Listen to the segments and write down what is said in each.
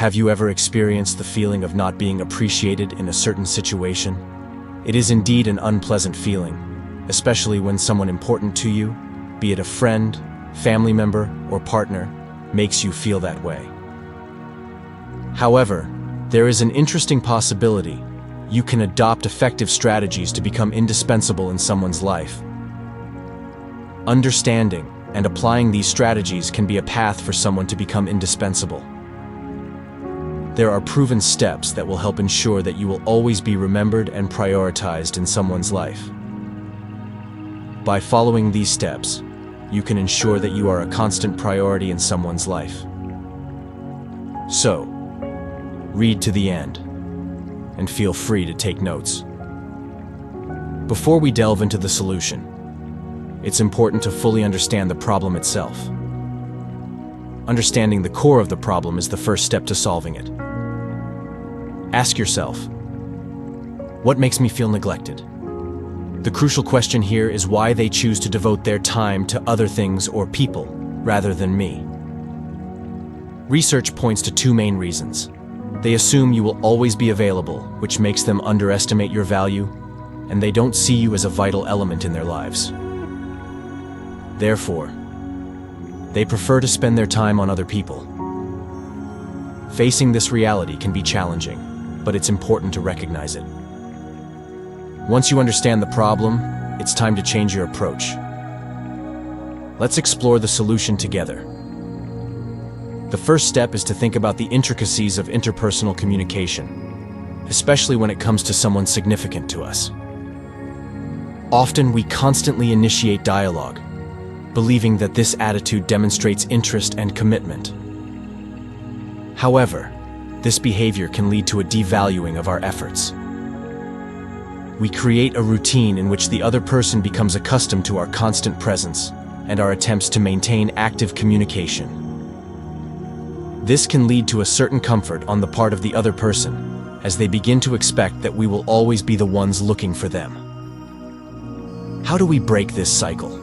Have you ever experienced the feeling of not being appreciated in a certain situation? It is indeed an unpleasant feeling, especially when someone important to you, be it a friend, family member, or partner, makes you feel that way. However, there is an interesting possibility. You can adopt effective strategies to become indispensable in someone's life. Understanding and applying these strategies can be a path for someone to become indispensable. There are proven steps that will help ensure that you will always be remembered and prioritized in someone's life. By following these steps, you can ensure that you are a constant priority in someone's life. So, read to the end, and feel free to take notes. Before we delve into the solution, it's important to fully understand the problem itself. Understanding the core of the problem is the first step to solving it. Ask yourself, what makes me feel neglected? The crucial question here is why they choose to devote their time to other things or people rather than me. Research points to two main reasons. They assume you will always be available, which makes them underestimate your value, and they don't see you as a vital element in their lives. Therefore, they prefer to spend their time on other people. Facing this reality can be challenging, but it's important to recognize it. Once you understand the problem, it's time to change your approach. Let's explore the solution together. The first step is to think about the intricacies of interpersonal communication, especially when it comes to someone significant to us. Often we constantly initiate dialogue, believing that this attitude demonstrates interest and commitment. However, this behavior can lead to a devaluing of our efforts. We create a routine in which the other person becomes accustomed to our constant presence and our attempts to maintain active communication. This can lead to a certain comfort on the part of the other person, as they begin to expect that we will always be the ones looking for them. How do we break this cycle?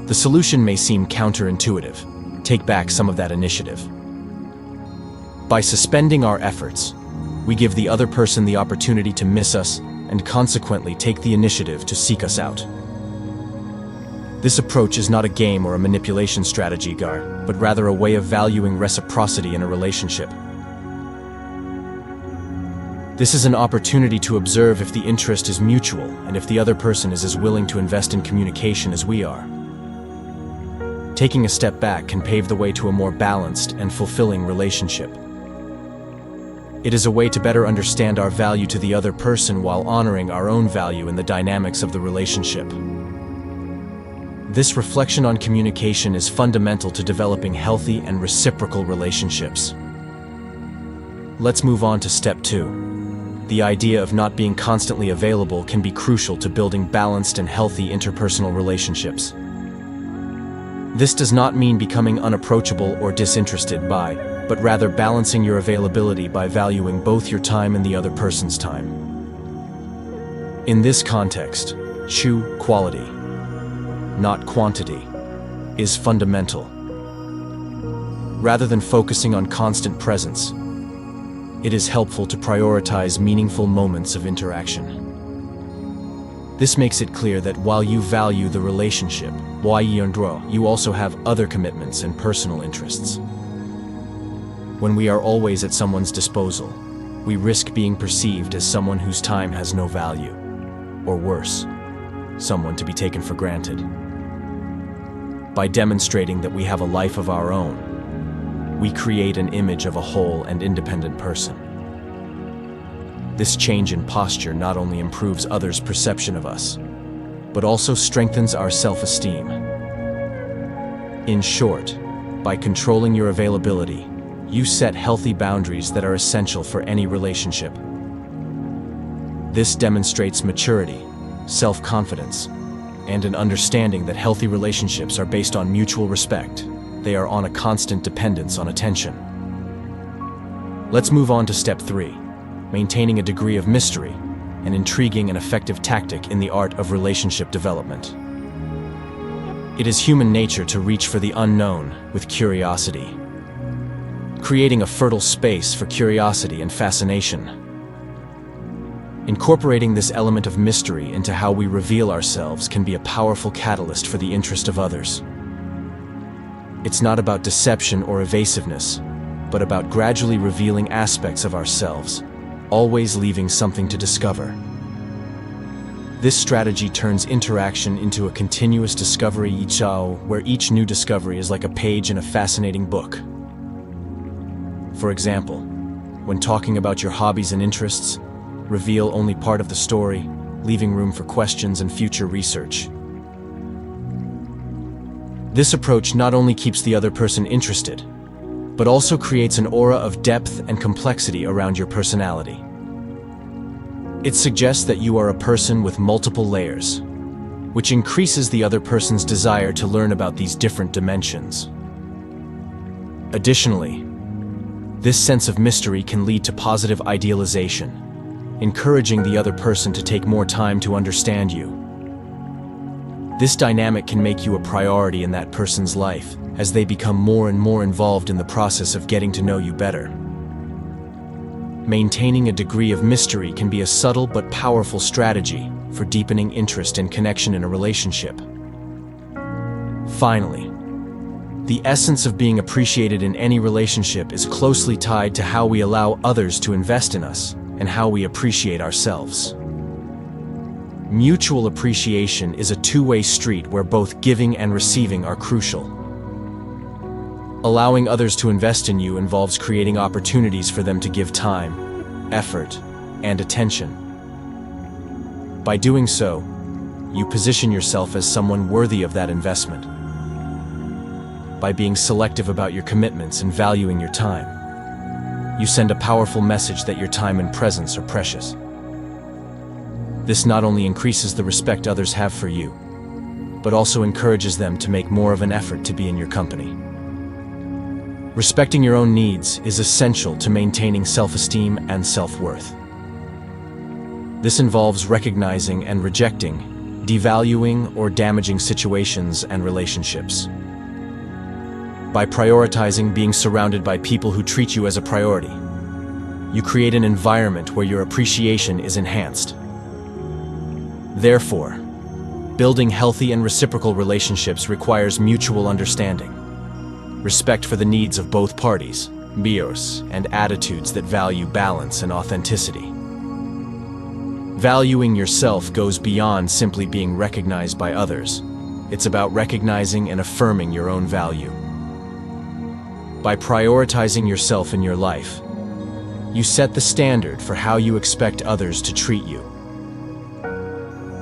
The solution may seem counterintuitive. Take back some of that initiative. By suspending our efforts, we give the other person the opportunity to miss us and consequently take the initiative to seek us out. This approach is not a game or a manipulation strategy, but rather a way of valuing reciprocity in a relationship. This is an opportunity to observe if the interest is mutual and if the other person is as willing to invest in communication as we are. Taking a step back can pave the way to a more balanced and fulfilling relationship. It is a way to better understand our value to the other person while honoring our own value in the dynamics of the relationship. This reflection on communication is fundamental to developing healthy and reciprocal relationships. Let's move on to step 2. The idea of not being constantly available can be crucial to building balanced and healthy interpersonal relationships. This does not mean becoming unapproachable or disinterested but rather balancing your availability by valuing both your time and the other person's time. In this context, true quality, not quantity, is fundamental. Rather than focusing on constant presence, it is helpful to prioritize meaningful moments of interaction. This makes it clear that while you value the relationship, you also have other commitments and personal interests. When we are always at someone's disposal, we risk being perceived as someone whose time has no value, or worse, someone to be taken for granted. By demonstrating that we have a life of our own, we create an image of a whole and independent person. This change in posture not only improves others' perception of us, but also strengthens our self-esteem. In short, by controlling your availability, you set healthy boundaries that are essential for any relationship. This demonstrates maturity, self-confidence, and an understanding that healthy relationships are based on mutual respect. They are on a constant dependence on attention. Let's move on to step 3, maintaining a degree of mystery, an intriguing and effective tactic in the art of relationship development. It is human nature to reach for the unknown with curiosity. creating a fertile space for curiosity and fascination. Incorporating this element of mystery into how we reveal ourselves can be a powerful catalyst for the interest of others. It's not about deception or evasiveness, but about gradually revealing aspects of ourselves, always leaving something to discover. This strategy turns interaction into a continuous discovery where each new discovery is like a page in a fascinating book. For example, when talking about your hobbies and interests, reveal only part of the story, leaving room for questions and future research. This approach not only keeps the other person interested, but also creates an aura of depth and complexity around your personality. It suggests that you are a person with multiple layers, which increases the other person's desire to learn about these different dimensions. Additionally, this sense of mystery can lead to positive idealization, encouraging the other person to take more time to understand you. This dynamic can make you a priority in that person's life as they become more and more involved in the process of getting to know you better. Maintaining a degree of mystery can be a subtle but powerful strategy for deepening interest and connection in a relationship. Finally, the essence of being appreciated in any relationship is closely tied to how we allow others to invest in us and how we appreciate ourselves. Mutual appreciation is a two-way street where both giving and receiving are crucial. Allowing others to invest in you involves creating opportunities for them to give time, effort, and attention. By doing so, you position yourself as someone worthy of that investment. By being selective about your commitments and valuing your time, you send a powerful message that your time and presence are precious. This not only increases the respect others have for you, but also encourages them to make more of an effort to be in your company. Respecting your own needs is essential to maintaining self-esteem and self-worth. This involves recognizing and rejecting, devaluing or damaging situations and relationships. By prioritizing being surrounded by people who treat you as a priority, you create an environment where your appreciation is enhanced. Therefore, building healthy and reciprocal relationships requires mutual understanding, respect for the needs of both parties, and attitudes that value balance and authenticity. Valuing yourself goes beyond simply being recognized by others. It's about recognizing and affirming your own value. By prioritizing yourself in your life, you set the standard for how you expect others to treat you.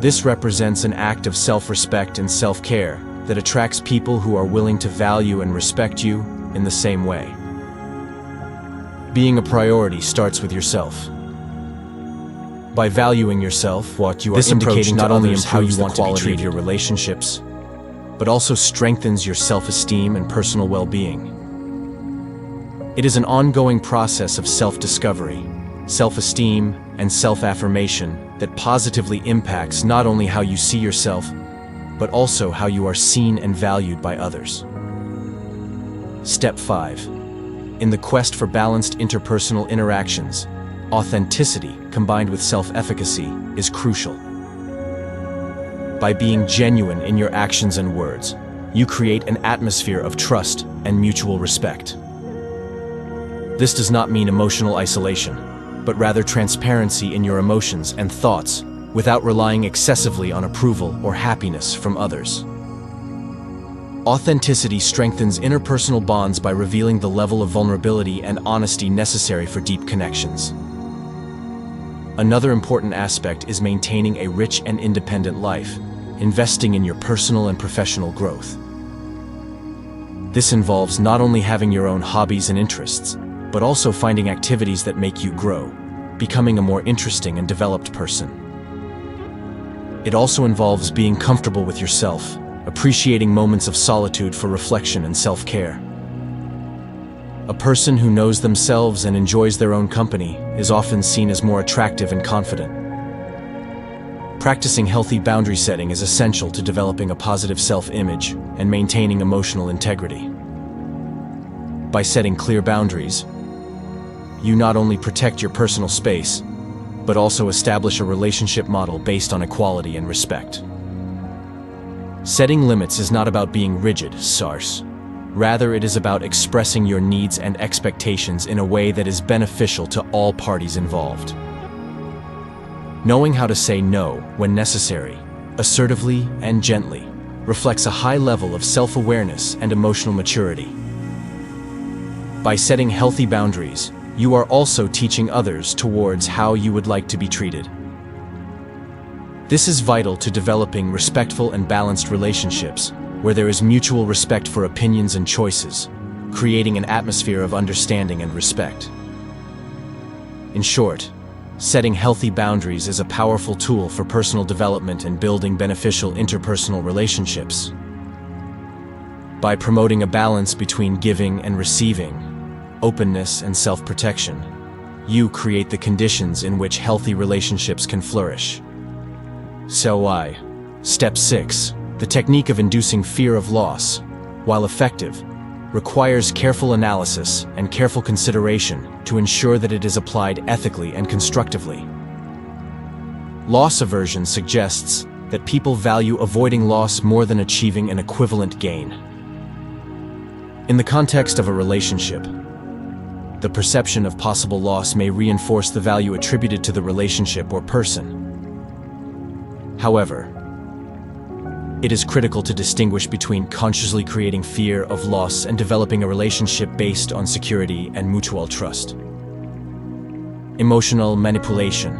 This represents an act of self-respect and self-care that attracts people who are willing to value and respect you in the same way. Being a priority starts with yourself. By valuing yourself, this indicating not only how you want to be treated in your relationships, but also strengthens your self-esteem and personal well-being. It is an ongoing process of self-discovery, self-esteem, and self-affirmation that positively impacts not only how you see yourself, but also how you are seen and valued by others. Step 5. In the quest for balanced interpersonal interactions, authenticity combined with self-efficacy is crucial. By being genuine in your actions and words, you create an atmosphere of trust and mutual respect. This does not mean emotional isolation, but rather transparency in your emotions and thoughts without relying excessively on approval or happiness from others. Authenticity strengthens interpersonal bonds by revealing the level of vulnerability and honesty necessary for deep connections. Another important aspect is maintaining a rich and independent life, investing in your personal and professional growth. This involves not only having your own hobbies and interests, but also finding activities that make you grow, becoming a more interesting and developed person. It also involves being comfortable with yourself, appreciating moments of solitude for reflection and self-care. A person who knows themselves and enjoys their own company is often seen as more attractive and confident. Practicing healthy boundary setting is essential to developing a positive self-image and maintaining emotional integrity. By setting clear boundaries, you not only protect your personal space, but also establish a relationship model based on equality and respect. Setting limits is not about being rigid, SARS. Rather, it is about expressing your needs and expectations in a way that is beneficial to all parties involved. Knowing how to say no when necessary, assertively and gently, reflects a high level of self-awareness and emotional maturity. By setting healthy boundaries, you are also teaching others towards how you would like to be treated. This is vital to developing respectful and balanced relationships, where there is mutual respect for opinions and choices, creating an atmosphere of understanding and respect. In short, setting healthy boundaries is a powerful tool for personal development and building beneficial interpersonal relationships. By promoting a balance between giving and receiving, openness and self-protection, you create the conditions in which healthy relationships can flourish. Step 6. The technique of inducing fear of loss, while effective, requires careful analysis and careful consideration to ensure that it is applied ethically and constructively. Loss aversion suggests that people value avoiding loss more than achieving an equivalent gain. In the context of a relationship, the perception of possible loss may reinforce the value attributed to the relationship or person. However, it is critical to distinguish between consciously creating fear of loss and developing a relationship based on security and mutual trust. Emotional manipulation,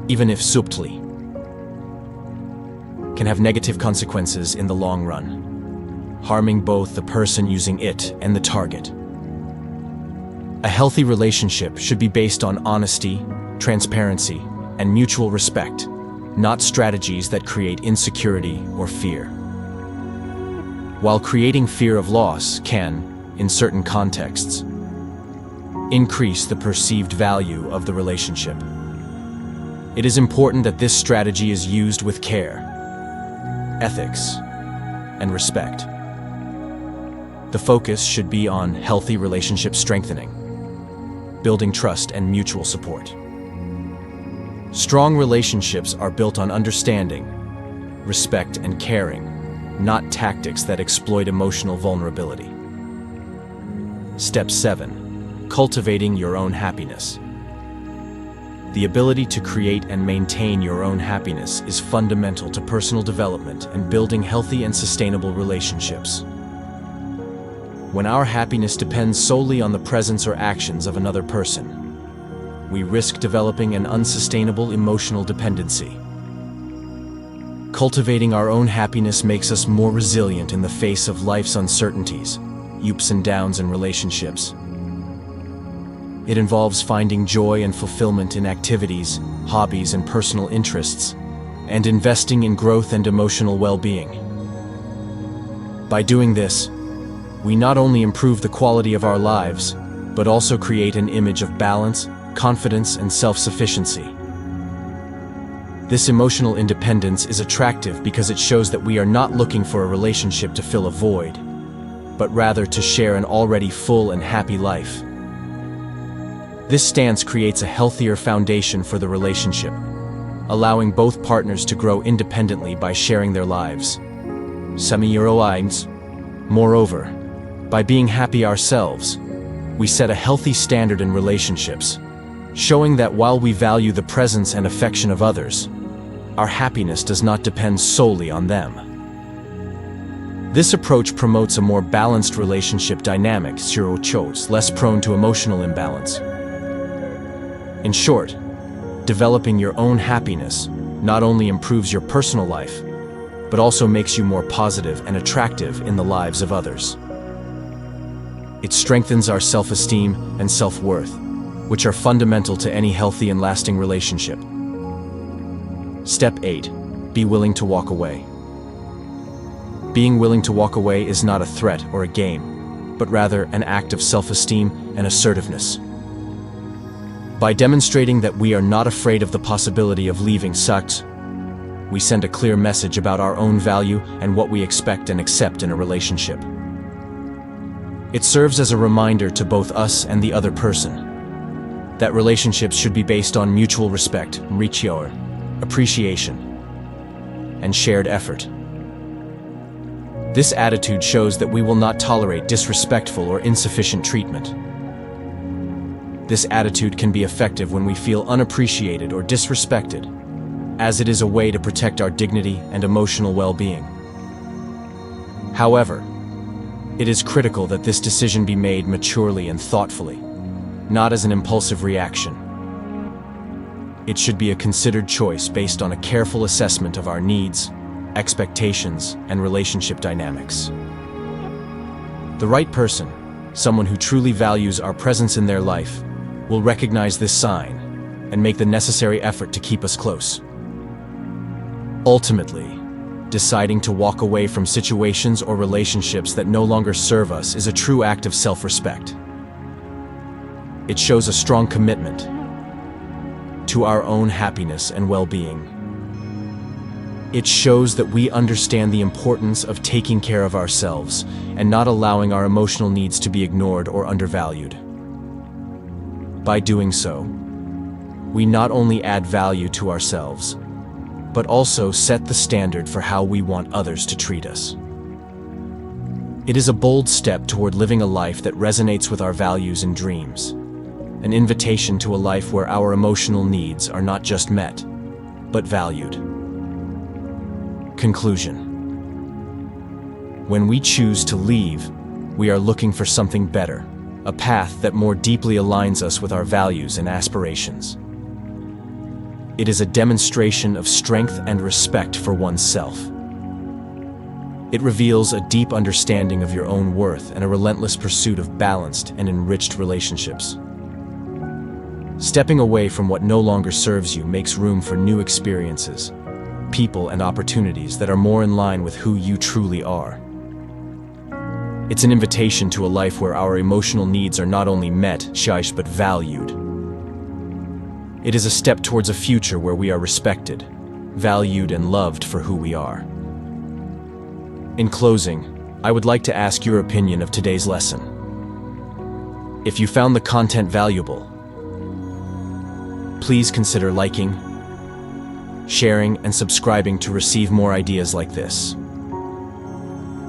even if subtly, can have negative consequences in the long run, harming both the person using it and the target. A healthy relationship should be based on honesty, transparency, and mutual respect, not strategies that create insecurity or fear. While creating fear of loss can, in certain contexts, increase the perceived value of the relationship, it is important that this strategy is used with care, ethics, and respect. The focus should be on healthy relationship strengthening, building trust and mutual support. Strong relationships are built on understanding, respect, and caring, not tactics that exploit emotional vulnerability. Step 7. Cultivating your own happiness. The ability to create and maintain your own happiness is fundamental to personal development and building healthy and sustainable relationships. When our happiness depends solely on the presence or actions of another person, we risk developing an unsustainable emotional dependency. Cultivating our own happiness makes us more resilient in the face of life's uncertainties, ups and downs in relationships. It involves finding joy and fulfillment in activities, hobbies, and personal interests, and investing in growth and emotional well-being. By doing this, we not only improve the quality of our lives, but also create an image of balance, confidence, and self-sufficiency. This emotional independence is attractive because it shows that we are not looking for a relationship to fill a void, but rather to share an already full and happy life. This stance creates a healthier foundation for the relationship, allowing both partners to grow independently by sharing their lives. Moreover, by being happy ourselves, we set a healthy standard in relationships, showing that while we value the presence and affection of others, our happiness does not depend solely on them. This approach promotes a more balanced relationship dynamic, less prone to emotional imbalance. In short, developing your own happiness not only improves your personal life, but also makes you more positive and attractive in the lives of others. It strengthens our self-esteem and self-worth, which are fundamental to any healthy and lasting relationship. Step 8. Be willing to walk away. Being willing to walk away is not a threat or a game, but rather an act of self-esteem and assertiveness. By demonstrating that we are not afraid of the possibility of leaving sucked, we send a clear message about our own value and what we expect and accept in a relationship. It serves as a reminder to both us and the other person that relationships should be based on mutual respect, appreciation, and shared effort. This attitude shows that we will not tolerate disrespectful or insufficient treatment. This attitude can be effective when we feel unappreciated or disrespected, as it is a way to protect our dignity and emotional well-being. However, it is critical that this decision be made maturely and thoughtfully, not as an impulsive reaction. It should be a considered choice based on a careful assessment of our needs, expectations, and relationship dynamics. The right person, someone who truly values our presence in their life, will recognize this sign and make the necessary effort to keep us close. Ultimately, deciding to walk away from situations or relationships that no longer serve us is a true act of self-respect. It shows a strong commitment to our own happiness and well-being. It shows that we understand the importance of taking care of ourselves and not allowing our emotional needs to be ignored or undervalued. By doing so, we not only add value to ourselves, but also set the standard for how we want others to treat us. It is a bold step toward living a life that resonates with our values and dreams, an invitation to a life where our emotional needs are not just met, but valued. Conclusion. When we choose to leave, we are looking for something better, a path that more deeply aligns us with our values and aspirations. It is a demonstration of strength and respect for oneself. It reveals a deep understanding of your own worth and a relentless pursuit of balanced and enriched relationships. Stepping away from what no longer serves you makes room for new experiences, people, and opportunities that are more in line with who you truly are. It's an invitation to a life where our emotional needs are not only met, but valued. It is a step towards a future where we are respected, valued, and loved for who we are. In closing, I would like to ask your opinion of today's lesson. If you found the content valuable, please consider liking, sharing, and subscribing to receive more ideas like this.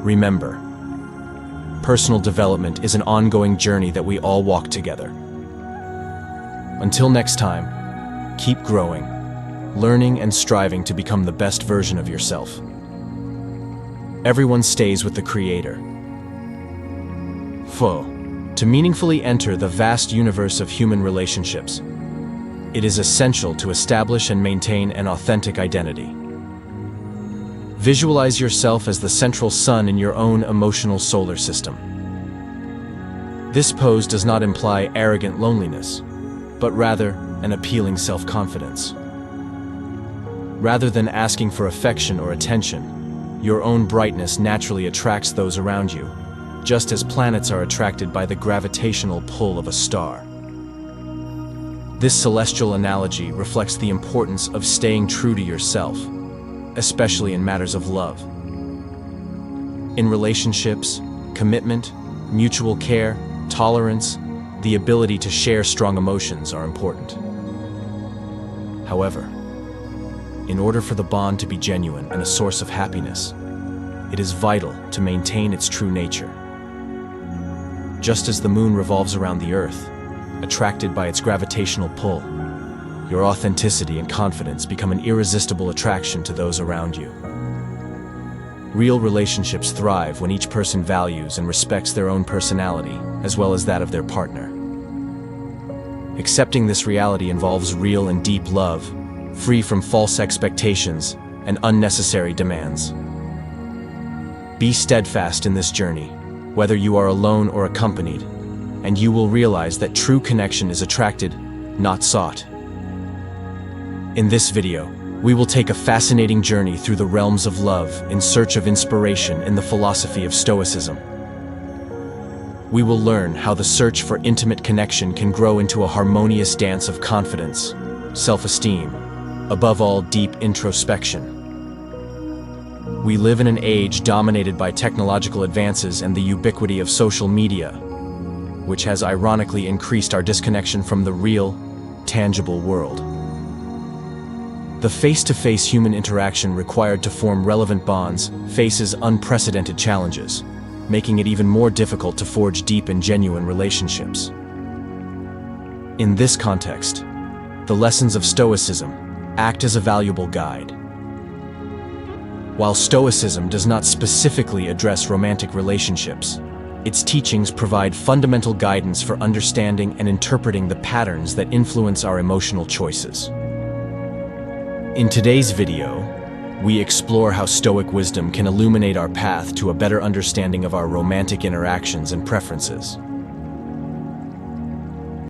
Remember, personal development is an ongoing journey that we all walk together. Until next time, keep growing, learning, and striving to become the best version of yourself. Everyone stays with the Creator. To meaningfully enter the vast universe of human relationships, it is essential to establish and maintain an authentic identity. Visualize yourself as the central sun in your own emotional solar system. This pose does not imply arrogant loneliness, but rather an appealing self-confidence. Rather than asking for affection or attention, your own brightness naturally attracts those around you, just as planets are attracted by the gravitational pull of a star. This celestial analogy reflects the importance of staying true to yourself, especially in matters of love. In relationships, commitment, mutual care, tolerance, the ability to share strong emotions are important. However, in order for the bond to be genuine and a source of happiness, it is vital to maintain its true nature. Just as the moon revolves around the Earth, attracted by its gravitational pull, your authenticity and confidence become an irresistible attraction to those around you. Real relationships thrive when each person values and respects their own personality, as well as that of their partner. Accepting this reality involves real and deep love, free from false expectations and unnecessary demands. Be steadfast in this journey, whether you are alone or accompanied, and you will realize that true connection is attracted, not sought. In this video, we will take a fascinating journey through the realms of love in search of inspiration in the philosophy of Stoicism. We will learn how the search for intimate connection can grow into a harmonious dance of confidence, self-esteem, above all, deep introspection. We live in an age dominated by technological advances and the ubiquity of social media, which has ironically increased our disconnection from the real, tangible world. The face-to-face human interaction required to form relevant bonds faces unprecedented challenges, making it even more difficult to forge deep and genuine relationships. In this context, the lessons of Stoicism act as a valuable guide. While Stoicism does not specifically address romantic relationships, its teachings provide fundamental guidance for understanding and interpreting the patterns that influence our emotional choices. In today's video, we explore how Stoic wisdom can illuminate our path to a better understanding of our romantic interactions and preferences.